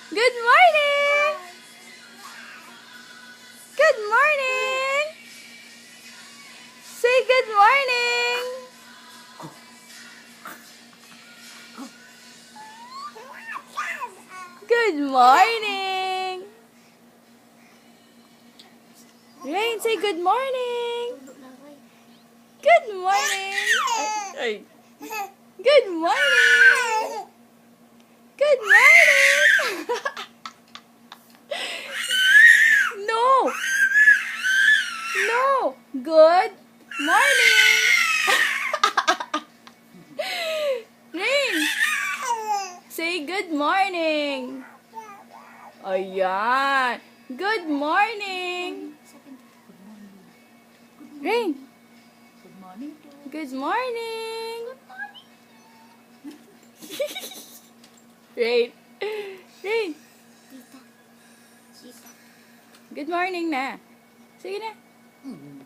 Good morning! Good morning! Say good morning! Good morning! Rain, say good morning! Good morning! Ay. Good morning! Good morning! No! No! Good morning! Rain! Say good morning! Ayan! Good morning! Rain! Good morning po. Good morning! Rain! Rain! Tita. Tita. Good morning na! Sige na! Mm.